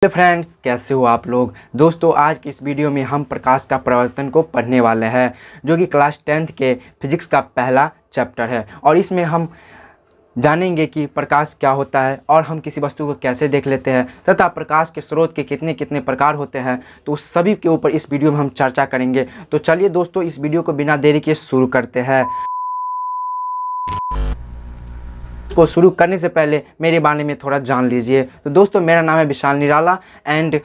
Hello friends, कैसे हो आप लोग। दोस्तों, आज की इस वीडियो में हम प्रकाश का प्रवर्तन को पढ़ने वाले हैं, जो कि क्लास 10th के फिजिक्स का पहला चैप्टर है। और इसमें हम जानेंगे कि प्रकाश क्या होता है और हम किसी वस्तु को कैसे देख लेते हैं तथा प्रकाश के स्रोत के कितने कितने प्रकार होते हैं। तो उस सभी के ऊपर इस वीडियो में हम चर्चा करेंगे। तो चलिए दोस्तों, इस वीडियो को बिना देरी के शुरू करते हैं। को शुरू करने से पहले मेरे बारे में थोड़ा जान लीजिए। तो दोस्तों, मेरा नाम है विशाल निराला एंड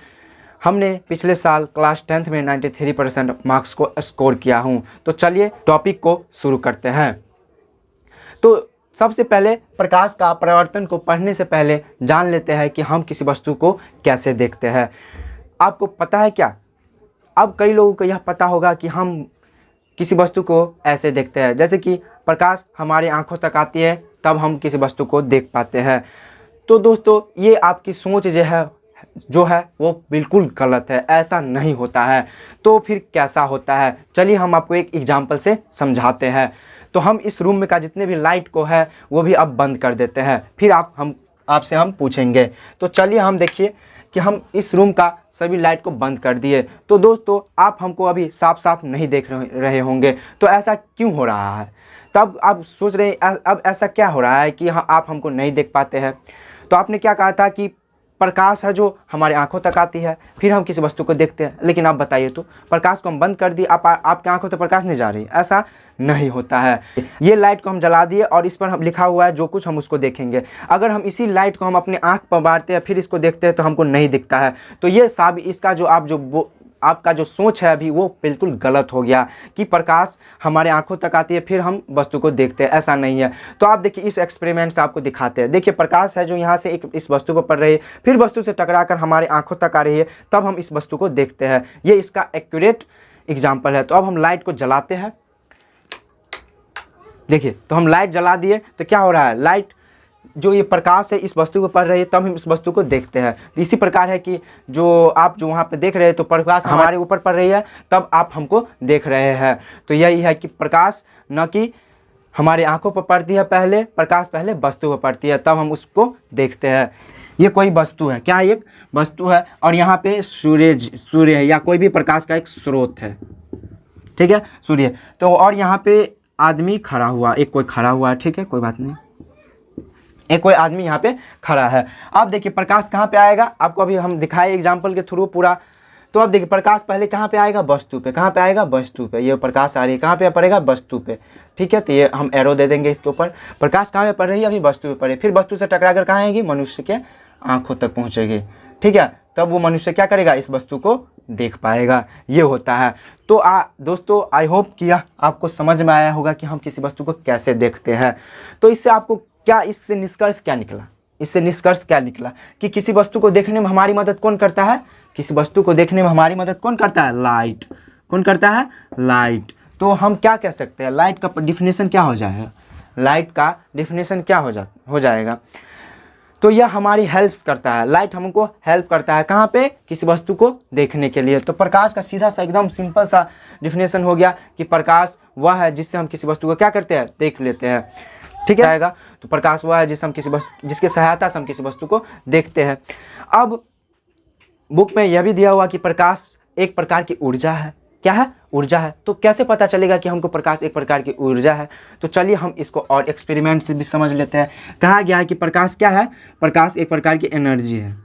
हमने पिछले साल क्लास 10th में 93% मार्क्स को स्कोर किया हूं। तो चलिए टॉपिक को शुरू करते हैं। तो सबसे पहले प्रकाश का प्रवर्तन को पढ़ने से पहले जान लेते हैं कि हम किसी वस्तु को कैसे देखते हैं। आपको पता है क्या? अब कई लोगों को यह पता होगा कि हम किसी वस्तु को ऐसे देखते हैं, जैसे कि प्रकाश हमारी आंखों तक आती है तब हम किसी वस्तु को देख पाते हैं। तो दोस्तों, ये आपकी सोच जो है वो बिल्कुल गलत है। ऐसा नहीं होता है। तो फिर कैसा होता है, चलिए हम आपको एक एग्जांपल से समझाते हैं। तो हम इस रूम में का जितने भी लाइट को है वो भी अब बंद कर देते हैं, फिर आपसे हम पूछेंगे। तो चलिए हम देखिए कि हम इस रूम का सभी लाइट को बंद कर दिए। तो दोस्तों, आप हमको अभी साफ साफ नहीं देख रहे होंगे। तो ऐसा क्यों हो रहा है? तब आप सोच रहे हैं अब ऐसा क्या हो रहा है कि आप हमको नहीं देख पाते हैं। तो आपने क्या कहा था कि प्रकाश है जो हमारे आंखों तक आती है, फिर हम किसी वस्तु को देखते हैं। लेकिन आप बताइए, तो प्रकाश को हम बंद कर दिए, आपके आंखों तक प्रकाश नहीं जा रही। ऐसा नहीं होता है। ये लाइट को हम जला दिए और इस पर हम लिखा हुआ है जो कुछ हम उसको देखेंगे। अगर हम इसी लाइट को हम अपने आंख पर मारते हैं फिर इसको देखते हैं तो हमको नहीं दिखता है। तो ये इसका जो आपका जो सोच है अभी वो बिल्कुल गलत हो गया कि प्रकाश हमारे आंखों तक आती है फिर हम वस्तु को देखते हैं। ऐसा नहीं है। तो आप देखिए, इस एक्सपेरिमेंट से आपको दिखाते हैं। देखिए, प्रकाश है जो यहाँ से इस वस्तु पर पड़ रही है, फिर वस्तु से टकराकर हमारे आंखों तक आ रही है, तब हम इस वस्तु को देखते हैं। ये इसका एक्यूरेट एग्जाम्पल है। तो अब हम लाइट को जलाते हैं। देखिए, तो हम लाइट जला दिए तो क्या हो रहा है, लाइट जो ये प्रकाश है इस वस्तु को पड़ रही है तब हम इस वस्तु को देखते हैं। इसी प्रकार है कि जो वहाँ पे देख रहे हैं तो प्रकाश हमारे ऊपर पड़ रही है तब आप हमको देख रहे हैं। तो यही है कि प्रकाश न कि हमारे आंखों पर पड़ती है, प्रकाश पहले वस्तु पर पड़ती है तब हम उसको देखते हैं। ये कोई वस्तु है, क्या एक वस्तु है और यहाँ पे सूर्य है या कोई भी प्रकाश का एक स्रोत है। ठीक है, सूर्य। तो और यहाँ पे आदमी खड़ा हुआ, कोई खड़ा हुआ है। ठीक है, कोई बात नहीं, कोई आदमी यहाँ पे खड़ा है। अब देखिए प्रकाश कहाँ पे आएगा, आपको अभी हम दिखाए एग्जाम्पल के थ्रू पूरा। तो अब देखिए प्रकाश पहले कहाँ पे आएगा, वस्तु पे। कहाँ पे आएगा, वस्तु पे। ये प्रकाश आ रही है, कहाँ पे पड़ेगा, वस्तु पे। ठीक है, तो ये हम एरो दे देंगे इसके ऊपर। प्रकाश कहाँ पे पड़ रही है, अभी वस्तु पे पड़े, फिर वस्तु से टकरा कर कहाँ आएगी, मनुष्य के आंखों तक पहुँचेगी। ठीक है, तब वो मनुष्य क्या करेगा, इस वस्तु को देख पाएगा। ये होता है। तो दोस्तों, आई होप कि आपको समझ में आया होगा कि हम किसी वस्तु को कैसे देखते हैं। तो इससे आपको इससे निष्कर्ष क्या निकला? इससे निष्कर्ष क्या निकला कि किसी वस्तु को देखने में हमारी मदद कौन करता है, किसी वस्तु को देखने में हमारी मदद कौन करता है, लाइट। कौन करता है, लाइट। तो हम क्या कह सकते हैं, लाइट का डिफिनेशन क्या हो जाएगा, लाइट का डिफिनेशन क्या हो जाएगा। तो यह हमारी हेल्प करता है, लाइट हमको हेल्प करता है कहाँ पे, किसी वस्तु को देखने के लिए। तो प्रकाश का सीधा सा एकदम सिंपल सा डिफिनेशन हो गया कि प्रकाश वह है जिससे हम किसी वस्तु को क्या करते हैं, देख लेते हैं। ठीक है, आएगा। तो प्रकाश वह है जिसके सहायता से हम किसी वस्तु को देखते हैं। अब बुक में यह भी दिया हुआ कि प्रकाश एक प्रकार की ऊर्जा है। क्या है, ऊर्जा है। तो कैसे पता चलेगा कि हमको प्रकाश एक प्रकार की ऊर्जा है? तो चलिए हम इसको और एक्सपेरिमेंट से भी समझ लेते हैं। कहा गया है कि प्रकाश क्या है, प्रकाश एक प्रकार की एनर्जी है।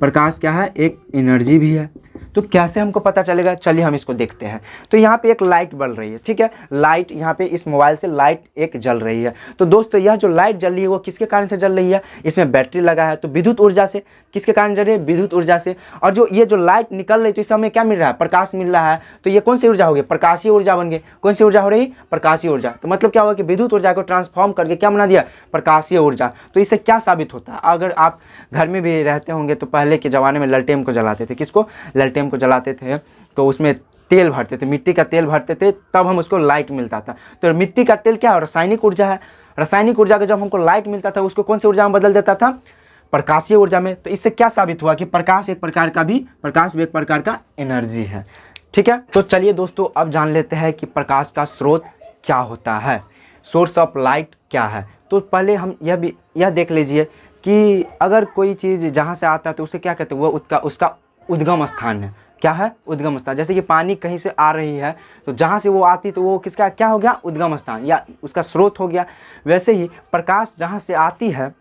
प्रकाश क्या है, एक एनर्जी भी है। तो कैसे हमको पता चलेगा, चलिए हम इसको देखते हैं। तो यहाँ पे एक लाइट बल रही है। ठीक है, लाइट यहाँ पे इस मोबाइल से लाइट एक जल रही है। तो दोस्तों, यह जो लाइट जल रही है वो किसके कारण से जल रही है, इसमें बैटरी लगा है। तो विद्युत ऊर्जा से। किसके कारण जल रही है, विद्युत ऊर्जा से। और ये जो लाइट निकल रही है तो इससे हमें क्या मिल रहा है, प्रकाश मिल रहा है। तो ये कौन सी ऊर्जा होगी, प्रकाशीय ऊर्जा बन गई। कौन सी ऊर्जा हो रही, प्रकाशीय ऊर्जा। तो मतलब क्या होगा कि विद्युत ऊर्जा को ट्रांसफॉर्म करके क्या बना दिया, प्रकाशीय ऊर्जा। तो इससे क्या साबित होता है, अगर आप घर में भी रहते होंगे तो पहले के ज़माने में ललटेन को जलाते थे। किसको, ललटेन को जलाते थे। तो उसमें तेल भरते थे, मिट्टी का तेल भरते थे, तब हम उसको लाइट मिलता था। तो मिट्टी का तेल क्या है, रासायनिक ऊर्जा है। रासायनिक ऊर्जा का जब हमको लाइट मिलता था उसको कौन सी ऊर्जा में बदल देता था, प्रकाशीय ऊर्जा में। तो इससे क्या साबित हुआ कि प्रकाश भी एक प्रकार का एनर्जी है। ठीक है, तो चलिए दोस्तों अब जान लेते हैं कि प्रकाश का स्रोत क्या होता है, सोर्स ऑफ लाइट क्या है। तो पहले हम यह देख लीजिए कि अगर कोई चीज़ जहाँ से आता है तो उसे क्या कहते हैं, वो उसका उद्गम स्थान है। क्या है? उद्गम स्थान। जैसे कि पानी कहीं से आ रही है तो जहाँ से वो आती तो वो किसका क्या हो गया? उद्गम स्थान या उसका स्रोत हो गया। वैसे ही प्रकाश जहाँ से आती है,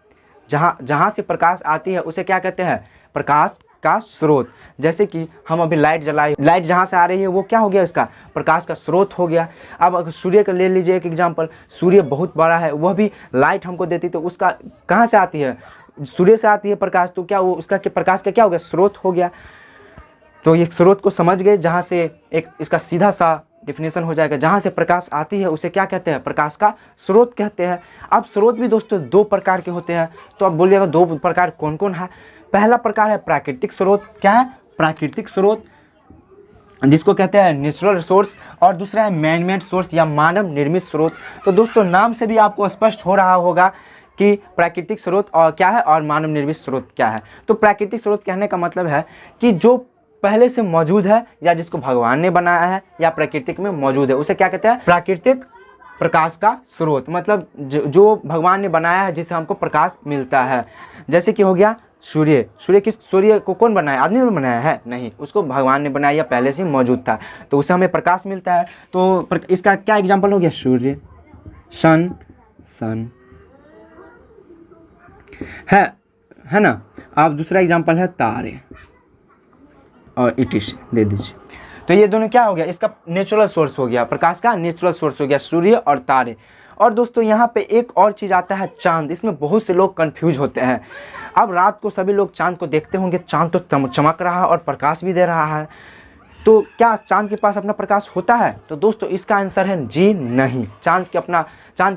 जहाँ से प्रकाश आती है उसे क्या कहते हैं? प्रकाश का स्रोत। जैसे कि हम अभी लाइट जलाए, लाइट जहाँ से आ रही है वो क्या हो गया? इसका प्रकाश का स्रोत हो गया। अब अगर सूर्य का ले लीजिए एक एग्जांपल, सूर्य बहुत बड़ा है, वह भी लाइट हमको देती तो उसका कहाँ से आती है? सूर्य से आती है प्रकाश, तो क्या वो उसका प्रकाश का क्या हो गया? स्रोत हो गया। तो ये स्रोत को समझ गए, जहाँ से एक इसका सीधा सा डिफिनेशन हो जाएगा, जहाँ से प्रकाश आती है उसे क्या कहते हैं? प्रकाश का स्रोत कहते हैं। अब स्रोत भी दोस्तों दो प्रकार के होते हैं। तो अब बोलिएगा दो प्रकार कौन कौन है? पहला प्रकार है प्राकृतिक स्रोत। क्या है? प्राकृतिक स्रोत, जिसको कहते हैं नेचुरल सोर्स, और दूसरा है मैन मेड सोर्स या मानव निर्मित स्रोत। तो दोस्तों नाम से भी आपको स्पष्ट हो रहा होगा कि प्राकृतिक स्रोत और क्या है और मानव निर्मित स्रोत क्या है। तो प्राकृतिक स्रोत कहने का मतलब है कि जो पहले से मौजूद है या जिसको भगवान ने बनाया है या प्राकृतिक में मौजूद है, उसे क्या कहते हैं? प्राकृतिक प्रकाश का स्रोत। मतलब जो भगवान ने बनाया है, जिससे हमको प्रकाश मिलता है। जैसे कि हो गया सूर्य। सूर्य को कौन बनाया? आदमी ने बनाया है? नहीं, उसको भगवान ने बनाया या पहले से मौजूद था, तो उससे हमें प्रकाश मिलता है। तो इसका क्या एग्जाम्पल हो गया? सूर्य, सन है ना। अब दूसरा एग्जाम्पल है तारे और इटिश दे दीजिए। तो ये दोनों क्या हो गया? इसका नेचुरल सोर्स हो गया, प्रकाश का नेचुरल सोर्स हो गया सूर्य और तारे। और दोस्तों यहाँ पे एक और चीज़ आता है, चांद। इसमें बहुत से लोग कंफ्यूज होते हैं। अब रात को सभी लोग चांद को देखते होंगे, चांद तो चमक रहा है और प्रकाश भी दे रहा है, तो क्या चांद के पास अपना प्रकाश होता है? तो दोस्तों इसका आंसर है जी नहीं। चांद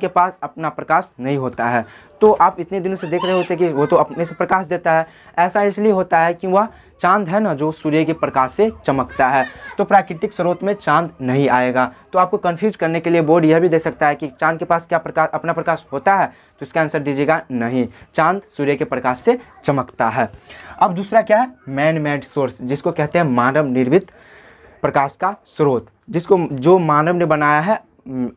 के पास अपना प्रकाश नहीं होता है। तो आप इतने दिनों से देख रहे होते कि वो तो अपने से प्रकाश देता है। ऐसा इसलिए होता है कि वह चांद है ना, जो सूर्य के प्रकाश से चमकता है। तो प्राकृतिक स्रोत में चांद नहीं आएगा। तो आपको कंफ्यूज करने के लिए बोर्ड यह भी दे सकता है कि चांद के पास क्या प्रकाश अपना प्रकाश होता है, तो इसका आंसर दीजिएगा नहीं, चांद सूर्य के प्रकाश से चमकता है। अब दूसरा क्या है? मैन मेड सोर्स, जिसको कहते हैं मानव निर्मित प्रकाश का स्रोत, जो मानव ने बनाया है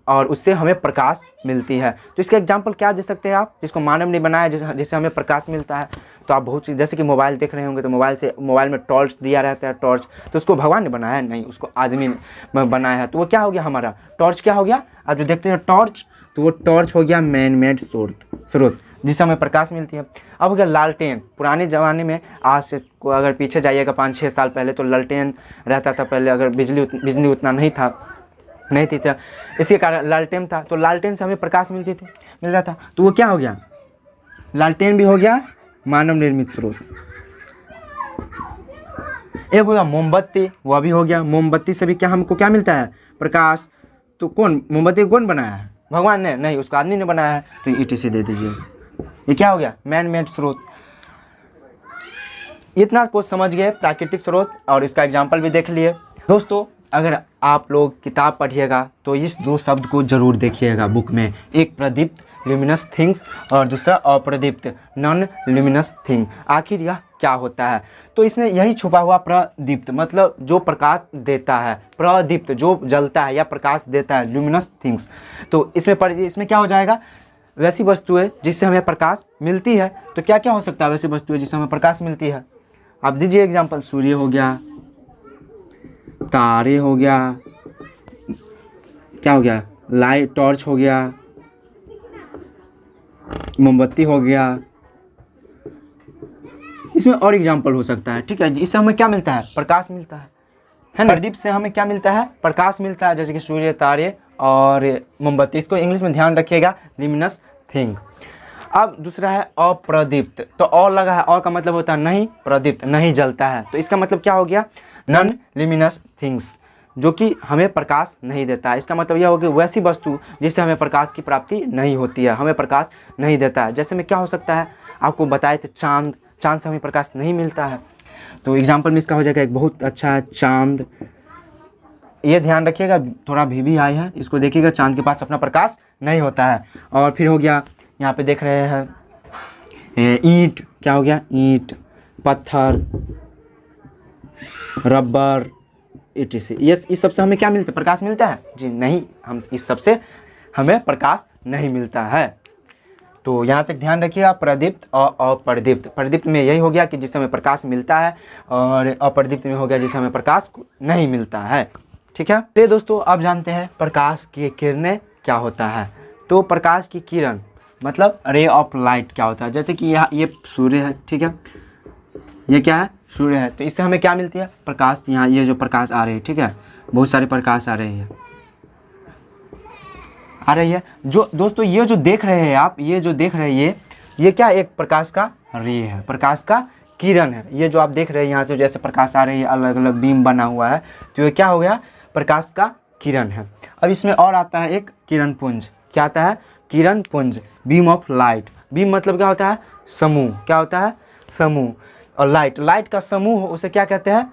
और उससे हमें प्रकाश मिलती है। तो इसका एग्जांपल क्या दे सकते हैं आप, जिसको मानव ने बनाया जिससे हमें प्रकाश मिलता है? तो आप बहुत चीज़, जैसे कि मोबाइल देख रहे होंगे तो मोबाइल में टॉर्च दिया रहता है। टॉर्च तो उसको भगवान ने बनाया है? नहीं, उसको आदमी ने बनाया है। तो वो क्या हो गया? हमारा टॉर्च क्या हो गया? आप जो देखते हैं टॉर्च, तो वो टॉर्च हो गया मैन मेड स्रोत, जिससे हमें प्रकाश मिलती है। अब हो गया लालटेन। पुराने ज़माने में, आज से को अगर पीछे जाइएगा 5-6 साल पहले, तो लालटेन रहता था पहले। अगर बिजली उतना नहीं थी तो इसके कारण लालटेन था, तो लालटेन से हमें प्रकाश मिलता था। तो वो क्या हो गया? लालटेन भी हो गया मानव निर्मित स्रोत। एक हो गया मोमबत्ती, वह भी हो गया। मोमबत्ती से भी हमको क्या मिलता है? प्रकाश। तो मोमबत्ती कौन बनाया है? भगवान ने? नहीं, उसको आदमी ने बनाया है। तो ETC दे दीजिए। ये क्या हो गया? मैन मेड स्रोत। इतना को समझ गए प्राकृतिक स्रोत, और इसका एग्जाम्पल भी देख लिए। दोस्तों अगर आप लोग किताब पढ़िएगा तो इस दो शब्द को जरूर देखिएगा बुक में, एक प्रदीप्त ल्यूमिनस थिंग्स और दूसरा अप्रदीप्त नॉन ल्यूमिनस थिंग। आखिर यह क्या होता है? तो इसमें यही छुपा हुआ प्रदीप्त मतलब जो प्रकाश देता है, प्रदीप्त जो जलता है या प्रकाश देता है, ल्यूमिनस थिंग्स। तो इसमें क्या हो जाएगा? वैसी वस्तुएं जिससे हमें प्रकाश मिलती है। तो क्या क्या हो सकता है वैसी वस्तुएं जिससे हमें प्रकाश मिलती है? आप दीजिए एग्जाम्पल। सूर्य हो गया, तारे हो गया, क्या हो गया? लाइट, टॉर्च हो गया, मोमबत्ती हो गया। इसमें और एग्जाम्पल हो सकता है, ठीक है। इससे हमें क्या मिलता है? प्रकाश मिलता है ना। प्रदीप से हमें क्या मिलता है? प्रकाश मिलता है, जैसे कि सूर्य, तारे और मोमबत्ती। इसको इंग्लिश में ध्यान रखिएगा, ल्यूमिनस थिंग। अब दूसरा है अप्रदीप्त। तो और लगा है, और का मतलब होता है नहीं, प्रदीप्त नहीं जलता है। तो इसका मतलब क्या हो गया? नॉन ल्यूमिनस थिंग्स, जो कि हमें प्रकाश नहीं देता है। इसका मतलब यह हो गया वैसी वस्तु जिससे हमें प्रकाश की प्राप्ति नहीं होती है, हमें प्रकाश नहीं देता है। जैसे में क्या हो सकता है? आपको बताए थे चांद से हमें प्रकाश नहीं मिलता है। तो एग्जाम्पल में इसका हो जाएगा एक बहुत अच्छा है चांद। ये ध्यान रखिएगा, थोड़ा भी आया है, इसको देखिएगा। चांद के पास अपना प्रकाश नहीं होता है। और फिर हो गया, यहाँ पे देख रहे हैं ईंट। क्या हो गया? ईंट, पत्थर, रबर, ETC। ये इस सबसे हमें क्या मिलता है? प्रकाश मिलता है? जी नहीं, हम इस सबसे हमें प्रकाश नहीं मिलता है। तो यहाँ तक ध्यान रखिएगा, प्रदीप्त और अप्रदीप्त। प्रदीप्त में यही हो गया कि जिस समय प्रकाश मिलता है, और अप्रदीप्त में हो गया जिस समय प्रकाश नहीं मिलता है। ठीक है, तो दोस्तों अब जानते हैं प्रकाश की किरणें क्या होता है। तो प्रकाश की किरण मतलब रे ऑफ लाइट क्या होता है। जैसे कि यहाँ ये सूर्य है, ठीक है, ये क्या है, सूर्य है। तो इससे हमें क्या मिलती है, प्रकाश। यहाँ ये जो प्रकाश आ रही है, ठीक है, बहुत सारे प्रकाश आ रही है, जो दोस्तों ये जो देख रहे हैं आप, ये जो देख रहे हैं, ये क्या, एक प्रकाश का रे है, प्रकाश का किरण है। ये जो आप देख रहे हैं यहाँ से जैसे प्रकाश आ रही है, अलग अलग बीम बना हुआ है, तो ये क्या हो गया, प्रकाश का किरण है। अब इसमें और आता है एक किरण पुंज। क्या आता है, किरण पुंज, बीम ऑफ लाइट। बीम मतलब क्या होता है, समूह। क्या होता है, समूह। और लाइट का समूह, उसे क्या कहते हैं,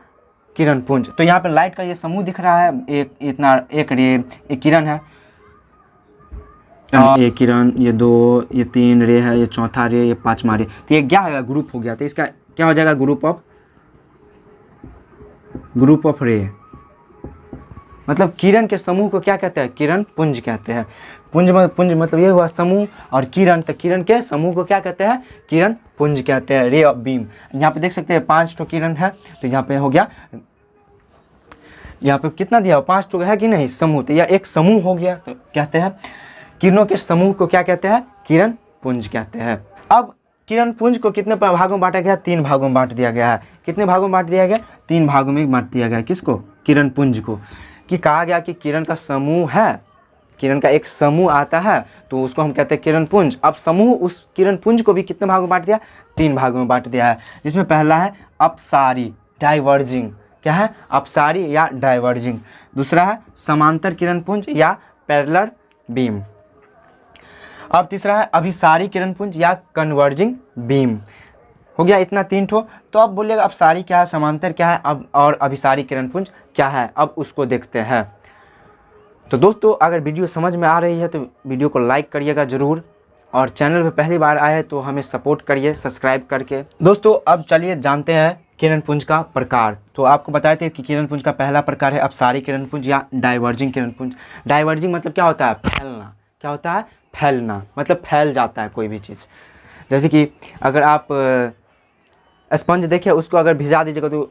किरण पुंज। तो यहाँ पे लाइट का ये समूह दिख रहा है, एक रे, एक किरण है, ये किरण, ये 2, ये 3 रे है, ये चौथा रे, ये 5वां रे। तो ये क्या है, ग्रुप हो गया। तो इसका क्या हो जाएगा, ग्रुप ऑफ रे। मतलब किरण के समूह को क्या कहते हैं, किरण पुंज कहते हैं। पुंज मतलब ये हुआ समूह, और किरण, तो किरण के समूह को क्या कहते हैं, किरण पुंज कहते हैं, रे ऑफ बीम। यहाँ पे देख सकते हैं 5 किरण है, तो यहाँ पे हो गया, यहाँ पे कितना दिया, 5 है कि नहीं, समूह। तो यह एक समूह हो गया। तो कहते हैं किरणों के समूह को क्या कहते हैं, किरण पुंज कहते हैं। अब किरण पुंज को कितने भागों में बांटा गया, 3 भागों में बांट दिया गया है। कितने भागों में बांट दिया गया, 3 भागों में बांट दिया गया। किसको, किरण पुंज को। कि कहा गया कि किरण का समूह है, किरण का एक समूह आता है, तो उसको हम कहते हैं किरण पुंज। अब समूह, उस किरण पुंज को भी कितने भागों में बांट दिया, 3 भागों में बांट दिया है। जिसमें पहला है अपसारी, डाइवर्जिंग। क्या है, अपसारी या डाइवर्जिंग। दूसरा है समांतर किरण पुंज या पैरेलल बीम। अब तीसरा है अभिसारी किरण पुंज या कन्वर्जिंग बीम। हो गया इतना 3 ठो। तो अब बोलिएगा अपसारी क्या है, समांतर क्या है, अब और अभिसारी किरण पुंज क्या है, अब उसको देखते हैं। तो दोस्तों अगर वीडियो समझ में आ रही है तो वीडियो को लाइक करिएगा ज़रूर, और चैनल पे पहली बार आए तो हमें सपोर्ट करिए सब्सक्राइब करके। दोस्तों अब चलिए जानते हैं किरण पुंज का प्रकार। तो आपको बताए थे कि किरण पुंज का पहला प्रकार है अपसारी किरण पुंज या डाइवर्जिंग किरण पुंज। डाइवर्जिंग मतलब क्या होता है, फैलना। क्या होता है, फैलना, मतलब फैल जाता है कोई भी चीज़। जैसे कि अगर आप स्पंज देखिए, उसको अगर भिजा दीजिएगा तो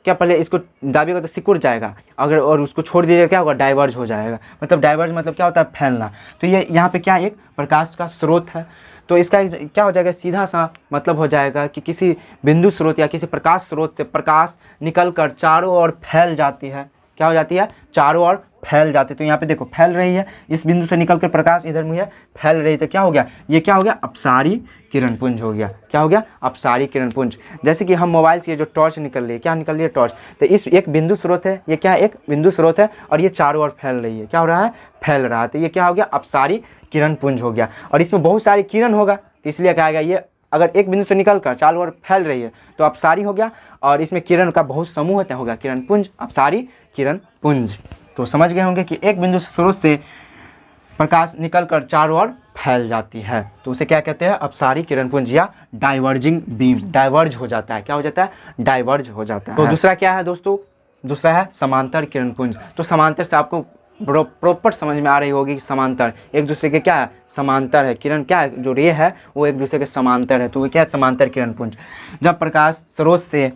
क्या, पहले इसको दाबिएगा तो सिकुड़ जाएगा, अगर और उसको छोड़ दीजिएगा क्या होगा, डाइवर्ज हो जाएगा। मतलब डाइवर्ज मतलब क्या होता है, फैलना। तो ये यहाँ पे क्या, एक प्रकाश का स्रोत है। तो इसका क्या हो जाएगा, सीधा सा मतलब हो जाएगा कि किसी बिंदु स्रोत या किसी प्रकाश स्रोत से प्रकाश निकलकर चारों ओर फैल जाती है। क्या हो जाती है, चारों ओर फैल जाती है। तो यहाँ पे देखो फैल रही है, इस बिंदु से निकलकर प्रकाश इधर मुझे फैल रही है। तो क्या हो गया, ये क्या हो गया, अपसारी किरण पुंज हो गया। क्या हो गया, अपसारी किरण पुंज। जैसे कि हम मोबाइल से जो टॉर्च निकल रही है, क्या निकल रही है, टॉर्च। तो इस एक बिंदु स्रोत है, ये क्या, एक बिंदु स्रोत है, और ये चारों ओर फैल रही है। क्या हो रहा है, फैल रहा है। तो ये क्या हो गया, अपसारी किरण पुंज हो गया। और इसमें बहुत सारी किरण होगा, तो इसलिए कहा गया ये अगर एक बिंदु से निकलकर चारों ओर फैल रही है तो अपसारी हो गया, और इसमें किरण का बहुत समूह हो गया किरण पुंज, अपसारी किरण पुंज। तो समझ गए होंगे कि एक बिंदु स्रोत से प्रकाश निकलकर चारों ओर फैल जाती है, तो उसे क्या कहते हैं, अपसारी किरण पुंज या डाइवर्जिंग बीम। डाइवर्ज हो जाता है, क्या हो जाता है, डाइवर्ज हो जाता है। तो दूसरा क्या है दोस्तों, दूसरा है समांतर किरण पुंज। तो समांतर से आपको प्रॉपर समझ में आ रही होगी कि समांतर एक दूसरे के क्या है, समांतर है। किरण क्या है, जो रे है वो एक दूसरे के समांतर है। तो वो क्या है, समांतर किरण पुंज। जब प्रकाश स्रोत से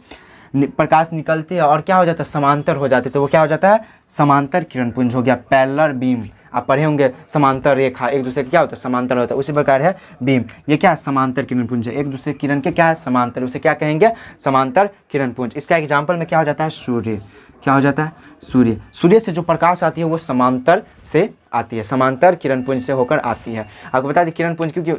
प्रकाश निकलती है और क्या हो जाता है, समांतर हो जाती है, तो वो क्या हो जाता है, समांतर किरण पुंज हो गया। पैरेलल बीम आप पढ़े होंगे, समांतर रेखा एक दूसरे के क्या होता है, समांतर होता है। उसी प्रकार है बीम, ये क्या है, समांतर किरण पुंज है, एक दूसरे किरण के क्या है, समांतर, उसे क्या कहेंगे, समांतर किरण पुंज। इसका एग्जाम्पल में क्या हो जाता है, सूर्य। क्या हो जाता है, सूर्य। सूर्य से जो प्रकाश आती है वो समांतर से आती है, समांतर किरण पुंज से होकर आती है। आपको बता दें किरण पुंज, क्योंकि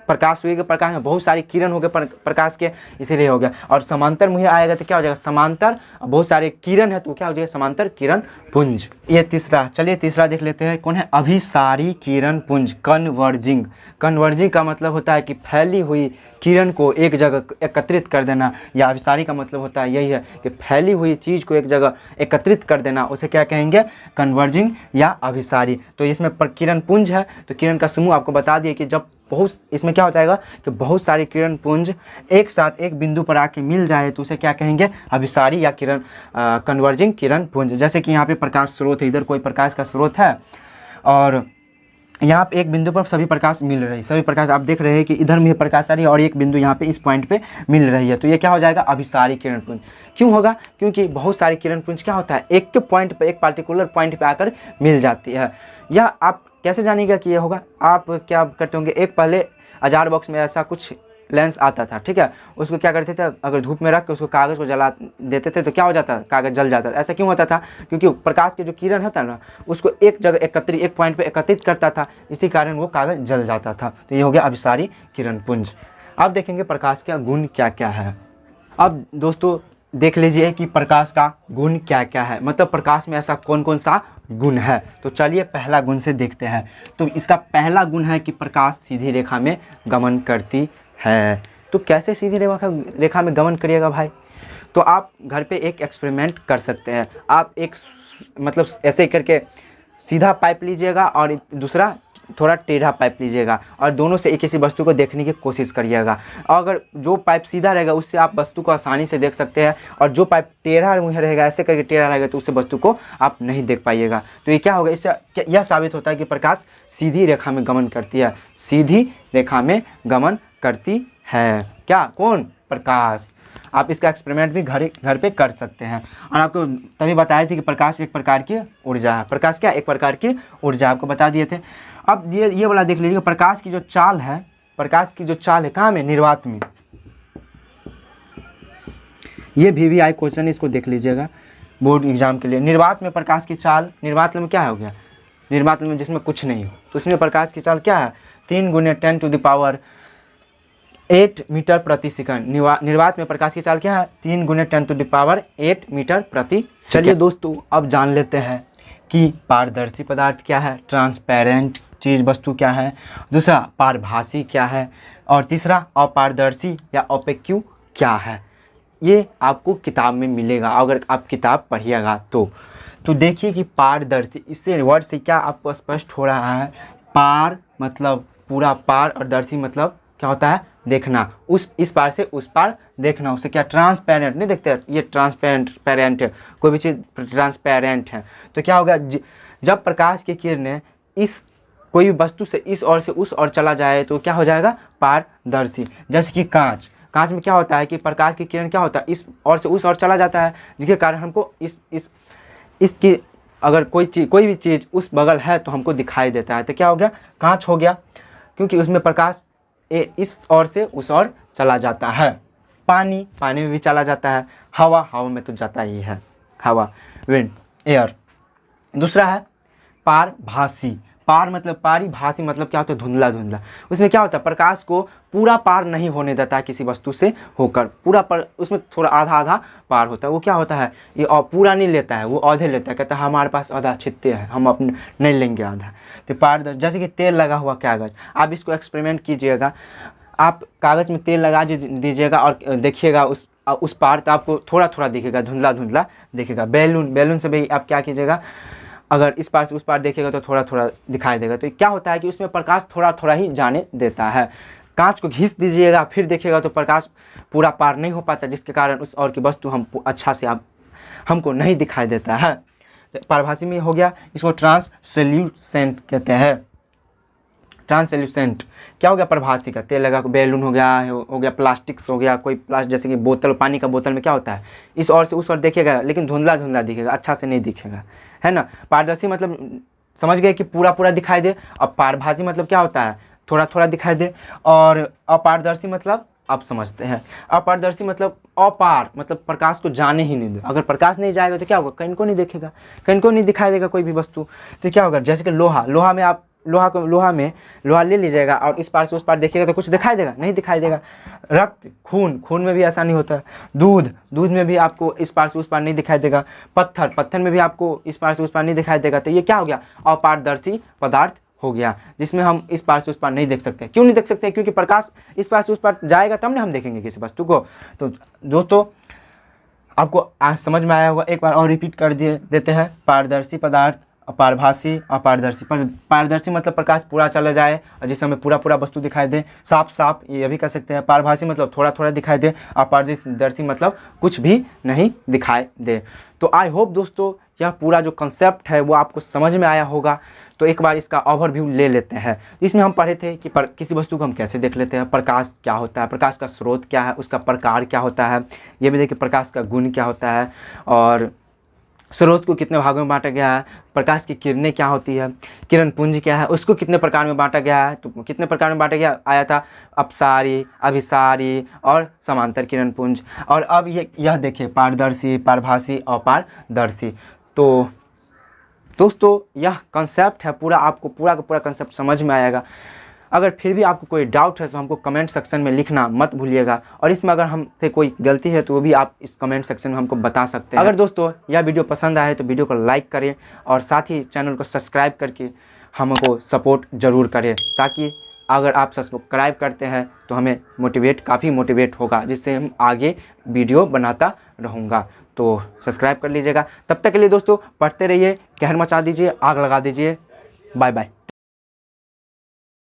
प्रकाश, सूर्य के प्रकाश में बहुत सारी किरण हो गए प्रकाश के, इसीलिए हो गया। और समांतर मुझे आएगा तो क्या हो जाएगा, समांतर बहुत सारे किरण है तो क्या हो जाएगा, समांतर किरण पुंज। ये तीसरा, चलिए तीसरा देख लेते हैं, कौन है, अभिसारी किरण पुंज, कन्वर्जिंग। कन्वर्जिंग का मतलब होता है कि फैली हुई किरण को एक जगह एकत्रित कर देना, या अभिसारी का मतलब होता है यही है कि फैली हुई चीज़ को एक जगह एकत्रित कर देना, उसे क्या कहेंगे, कन्वर्जिंग या अभिसारी। तो इसमें किरण पुंज है, तो किरण का समूह आपको बता दिए कि जब बहुत, इसमें क्या हो जाएगा कि बहुत सारी किरण पुंज एक साथ एक बिंदु पर आके मिल जाए तो उसे क्या कहेंगे, अभिसारी या किरण कन्वर्जिंग किरण पुंज। जैसे कि यहाँ पे प्रकाश स्रोत है, इधर कोई प्रकाश का स्रोत है और यहाँ पे एक बिंदु पर सभी प्रकाश मिल रही है, सभी प्रकाश आप देख रहे हैं कि इधर में प्रकाश आ रही है और एक बिंदु यहाँ पे इस पॉइंट पे मिल रही है, तो ये क्या हो जाएगा अभिसारी किरण पुंज। क्यों होगा? क्योंकि बहुत सारी किरण पुंज क्या होता है एक के पॉइंट पे, एक पार्टिकुलर पॉइंट पे आकर मिल जाती है। यह आप कैसे जानिएगा कि ये होगा? आप क्या करते होंगे, एक पहले अजार बॉक्स में ऐसा कुछ लेंस आता था, ठीक है, उसको क्या करते थे, अगर धूप में रख के उसको कागज़ को जला देते थे तो क्या हो जाता, कागज़ जल जाता था। ऐसा क्यों होता था? क्योंकि प्रकाश के जो किरण होता है ना, उसको एक जगह एक पॉइंट पे एकत्रित करता था, इसी कारण वो कागज़ जल जाता था। तो ये हो गया अभिसारी किरण पुंज। अब देखेंगे प्रकाश का गुण क्या क्या है। अब दोस्तों देख लीजिए कि प्रकाश का गुण क्या क्या है, मतलब प्रकाश में ऐसा कौन कौन सा गुण है। तो चलिए पहला गुण से देखते हैं। तो इसका पहला गुण है कि प्रकाश सीधी रेखा में गमन करती है। तो कैसे सीधी रेखा में गमन करिएगा भाई? तो आप घर पे एक एक्सपेरिमेंट कर सकते हैं। आप एक मतलब ऐसे करके सीधा पाइप लीजिएगा और दूसरा थोड़ा टेढ़ा पाइप लीजिएगा और दोनों से एक किसी वस्तु को देखने की कोशिश करिएगा। अगर जो पाइप सीधा रहेगा उससे आप वस्तु को आसानी से देख सकते हैं, और जो पाइप टेढ़ा रहेगा, ऐसे करके टेढ़ा रहेगा, तो उससे वस्तु को आप नहीं देख पाइएगा। तो ये क्या होगा? इससे यह साबित होता है कि प्रकाश सीधी रेखा में गमन करती है, सीधी रेखा में गमन करती है। क्या? कौन? प्रकाश। आप इसका एक्सपेरिमेंट भी घर पे कर सकते हैं। और आपको तभी बताए थे कि प्रकाश एक प्रकार की ऊर्जा है। प्रकाश क्या? एक प्रकार की ऊर्जा, आपको बता दिए थे। अब ये वाला देख लीजिए, प्रकाश की जो चाल है, प्रकाश की जो चाल है कहाँ में? निर्वात में। ये VVI क्वेश्चन, इसको देख लीजिएगा बोर्ड एग्जाम के लिए। निर्वात में प्रकाश की चाल, निर्वात में क्या हो गया? निर्वात में जिसमें कुछ नहीं हो, तो इसमें प्रकाश की चाल क्या है? 3 × 10⁸ मीटर प्रति सेकंड। निर्वात में प्रकाश की चाल क्या है? 3 × 10⁸ मीटर प्रति सेकंड। चलिए दोस्तों अब जान लेते हैं कि पारदर्शी पदार्थ क्या है, ट्रांसपेरेंट चीज़ वस्तु क्या है, दूसरा पारभासी क्या है, और तीसरा अपारदर्शी या ओपेक्यू क्या है। ये आपको किताब में मिलेगा अगर आप किताब पढ़िएगा तो देखिए कि पारदर्शी, इससे वर्ड से क्या आपको स्पष्ट हो रहा है? पार मतलब पूरा पार, और दर्शी मतलब क्या होता है? देखना, इस पार से उस पार देखना। उसे क्या? ट्रांसपेरेंट नहीं देखते, ये ट्रांसपेरेंट है, कोई भी चीज़ ट्रांसपेरेंट है। तो क्या होगा? जब प्रकाश की किरणें इस कोई भी वस्तु से इस ओर से उस ओर चला जाए तो क्या हो जाएगा? पारदर्शी। जैसे कि कांच में क्या होता है कि प्रकाश की किरण क्या होता है? इस ओर से उस ओर चला जाता है, जिसके कारण हमको इसकी अगर कोई भी चीज़ उस बगल है तो हमको दिखाई देता है। तो क्या हो गया? कांच हो गया, क्योंकि उसमें प्रकाश इस ओर से उस ओर चला जाता है। पानी में भी चला जाता है। हवा में तो जाता ही है, हवा, विंड, एयर। दूसरा है पारभासी। पार मतलब पारिभासी मतलब क्या होता है? धुंधला। उसमें क्या होता है? प्रकाश को पूरा पार नहीं होने देता है किसी वस्तु से होकर, पूरा पर उसमें थोड़ा आधा पार होता है। वो क्या होता है? ये पूरा नहीं लेता है, वो आधे लेता है। कहता है हमारे पास आधा छित्ते है, हम अपने नहीं लेंगे आधा। तो पारदर्शी, जैसे कि तेल लगा हुआ कागज़, आप इसको एक्सपेरिमेंट कीजिएगा। आप कागज़ में तेल लगा दीजिएगा और देखिएगा उस पार, तो आपको थोड़ा दिखेगा, धुंधला दिखेगा। बैलून से भी आप क्या कीजिएगा, अगर इस पार से उस पार देखेगा तो थोड़ा दिखाई देगा। तो क्या होता है कि उसमें प्रकाश थोड़ा ही जाने देता है। कांच को घिस दीजिएगा फिर देखिएगा तो प्रकाश पूरा पार नहीं हो पाता, जिसके कारण उस और की वस्तु अच्छा से हमको नहीं दिखाई देता है। तो पारभासी में हो गया। इसको ट्रांसल्यूसेंट कहते हैं। ट्रांसल्यूसेंट क्या हो गया? प्रभासी का। तेल लगा बैलून हो गया प्लास्टिक्स हो गया, कोई प्लास्टिक जैसे कि बोतल, पानी का बोतल में क्या होता है? इस ओर से उस ओर देखेगा लेकिन धुंधला दिखेगा, अच्छा से नहीं दिखेगा, है ना। पारदर्शी मतलब समझ गए कि पूरा दिखाई दे। और पारभासी मतलब क्या होता है? थोड़ा दिखाई दे। और अपारदर्शी मतलब आप समझते हैं, अपारदर्शी मतलब अपार, मतलब प्रकाश को जाने ही नहीं दे। अगर प्रकाश नहीं जाएगा तो क्या होगा? कहीं को नहीं देखेगा, कहीं को नहीं दिखाई देगा कोई भी वस्तु। तो क्या होगा? जैसे कि लोहा में आप लोहा ले लीजिएगा और इस पार से उस पार देखिएगा तो कुछ दिखाई देगा? नहीं दिखाई देगा। रक्त, खून में भी ऐसा नहीं होता है। दूध में भी आपको इस पार से उस पार नहीं दिखाई देगा। पत्थर में भी आपको इस पार से उस पार नहीं दिखाई देगा। तो ये क्या हो गया? अपारदर्शी पदार्थ हो गया, जिसमें हम इस पार से उस पार नहीं देख सकते। क्यों नहीं देख सकते? क्योंकि प्रकाश इस पार से उस पार जाएगा तब ना हम देखेंगे किसी वस्तु को। तो दोस्तों आपको आज समझ में आया होगा, एक बार और रिपीट कर देते हैं। पारदर्शी पदार्थ, पारभासी, अपारदर्शी। पारदर्शी मतलब प्रकाश पूरा चला जाए और जिस हमें पूरा वस्तु दिखाई दे, साफ, ये भी कह सकते हैं। पारभासी मतलब थोड़ा दिखाई दे। अपारदर्शी मतलब कुछ भी नहीं दिखाई दे। तो आई होप दोस्तों यह पूरा जो कंसेप्ट है वो आपको समझ में आया होगा। तो एक बार इसका ओवरव्यू ले लेते हैं। इसमें हम पढ़े थे कि किसी वस्तु को हम कैसे देख लेते हैं, प्रकाश क्या होता है, प्रकाश का स्रोत क्या है, उसका प्रकार क्या होता है, ये भी देखिए प्रकाश का गुण क्या होता है, और स्रोत को कितने भागों में बांटा गया है, प्रकाश की किरणें क्या होती है, किरण पुंज क्या है, उसको कितने प्रकार में बांटा गया है। तो कितने प्रकार में बांटा गया आया था, अपसारी, अभिसारी और समांतर किरण पुंज। और अब यह देखिए पारदर्शी, पारभासी और पारदर्शी। तो दोस्तों यह कंसेप्ट है पूरा, आपको पूरा का पूरा कंसेप्ट समझ में आएगा। अगर फिर भी आपको कोई डाउट है तो हमको कमेंट सेक्शन में लिखना मत भूलिएगा, और इसमें अगर हमसे कोई गलती है तो वो भी आप इस कमेंट सेक्शन में हमको बता सकते हैं। अगर दोस्तों यह वीडियो पसंद आए तो वीडियो को लाइक करें और साथ ही चैनल को सब्सक्राइब करके हमको सपोर्ट ज़रूर करें, ताकि अगर आप सब्सक्राइब करते हैं तो हमें काफ़ी मोटिवेट होगा, जिससे हम आगे वीडियो बनाता रहूँगा। तो सब्सक्राइब कर लीजिएगा। तब तक के लिए दोस्तों पढ़ते रहिए, कहर मचा दीजिए, आग लगा दीजिए। Bye bye.